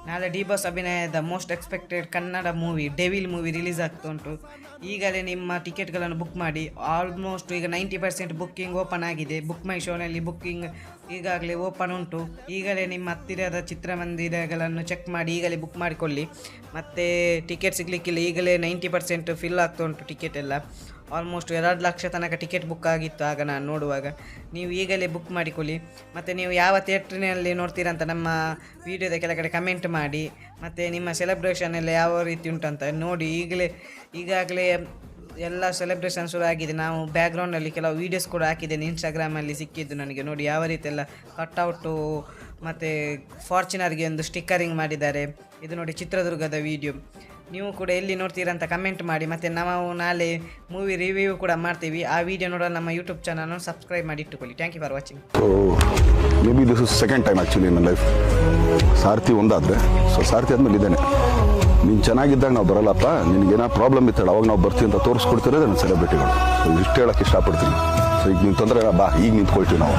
ನಾಳೆ D boss ಅಭಿನಯದ most expected Kannada movie devil movie release ಆಗ್ತಾ ಉಂಟು. ಈಗಲೇ ನಿಮ್ಮ ಟಿಕೆಟ್ಗಳನ್ನು ಬುಕ್ ಮಾಡಿ. ಆಲ್ಮೋಸ್ಟ್ ಈಗ 90% ಬುಕ್ಕಿಂಗ್ ಓಪನ್ ಆಗಿದೆ. ಬುಕ್ ಮೈ ಶೋನಲ್ಲಿ ಬುಕ್ಕಿಂಗ್ ಈಗಾಗಲೇ ಓಪನ್ ಉಂಟು. ಈಗಲೇ ನಿಮ್ಮ ಹತ್ತಿರದ ಚಿತ್ರಮಂದಿರಗಳನ್ನು ಚೆಕ್ ಮಾಡಿ ಈಗಲೇ ಬುಕ್ ಮಾಡಿಕೊಳ್ಳಿ. ಮತ್ತು ಟಿಕೆಟ್ ಸಿಗಲಿಕ್ಕಿಲ್ಲ, ಈಗಲೇ 90% ಫಿಲ್ ಆಗ್ತಾ ಉಂಟು ಟಿಕೆಟ್ ಎಲ್ಲ. ಆಲ್ಮೋಸ್ಟ್ 2 ಲಕ್ಷ ತನಕ ಟಿಕೆಟ್ ಬುಕ್ ಆಗಿತ್ತು ಆಗ ನಾನು ನೋಡುವಾಗ. ನೀವು ಈಗಲೇ ಬುಕ್ ಮಾಡಿಕೊಳ್ಳಿ. ಮತ್ತು ನೀವು ಯಾವ ಥಿಯೇಟ್ರಿನಲ್ಲಿ ನೋಡ್ತೀರಂತ ನಮ್ಮ ವೀಡಿಯೋದ ಕೆಳಗಡೆ ಕಮೆಂಟ್ ಮಾಡಿ. ಮತ್ತು ನಿಮ್ಮ ಸೆಲೆಬ್ರೇಷನ್ ಎಲ್ಲ ಯಾವ ರೀತಿ ಉಂಟಂತ ನೋಡಿ. ಈಗಾಗಲೇ ಎಲ್ಲ ಸೆಲೆಬ್ರೇಷನ್ ಶುರು ಆಗಿದೆ. ನಾವು ಬ್ಯಾಕ್ಗ್ರೌಂಡಲ್ಲಿ ಕೆಲವು ವೀಡಿಯೋಸ್ ಕೂಡ ಹಾಕಿದ್ದೇನೆ, ಇನ್ಸ್ಟಾಗ್ರಾಮಲ್ಲಿ ಸಿಕ್ಕಿದ್ದು ನನಗೆ. ನೋಡಿ ಯಾವ ರೀತಿ ಎಲ್ಲ ಕಟ್ಔಟು ಮತ್ತು ಫಾರ್ಚುನರ್ಗೆ ಒಂದು ಸ್ಟಿಕ್ಕರಿಂಗ್ ಮಾಡಿದ್ದಾರೆ. ಇದು ನೋಡಿ ಚಿತ್ರದುರ್ಗದ ವೀಡಿಯೋ. ನೀವು ಕೂಡ ಎಲ್ಲಿ ನೋಡ್ತೀರಂತ ಕಮೆಂಟ್ ಮಾಡಿ. ಮತ್ತು ನಾವು ನಾಳೆ ಮೂವಿ ರಿವ್ಯೂ ಕೂಡ ಮಾಡ್ತೀವಿ. ಆ ವಿಡಿಯೋ ನೋಡೋದು ನಮ್ಮ ಯೂಟ್ಯೂಬ್ ಚಾನಲ್ನ ಸಬ್ಸ್ಕ್ರೈಬ್ ಮಾಡಿ ಇಟ್ಟುಕೊಳ್ಳಿ. Thank you for watching. Maybe this is second time actually ನನ್ನ ಲೈಫ್. ಸಾರಥಿ ಒಂದಾದರೆ, ಸೊ ಸಾರಥಿ ಆದಮೇಲೆ ಇದ್ದೇನೆ. ನೀನು ಚೆನ್ನಾಗಿದ್ದಾಗ ನಾವು ಬರಲ್ಲಪ್ಪ, ನಿನಗೇನೋ ಪ್ರಾಬ್ಲಮ್ ಇತ್ತಾಳೆ ಅವಾಗ ನಾವು ಬರ್ತೀವಿ ಅಂತ ತೋರಿಸ್ಕೊಡ್ತಿರೋದು ನನ್ನ ಸೆಲೆಬ್ರಿಟಿಗಳು. ಸೊ ಇಷ್ಟು ಹೇಳೋಕ್ಕೆ ಇಷ್ಟಪಡ್ತೀನಿ. ಸೊ ಈಗ ನೀನು ತೊಂದರೆ ಬಾ, ಈಗ ನಿಂತ್ಕೊಳ್ತೀವಿ ನಾವು.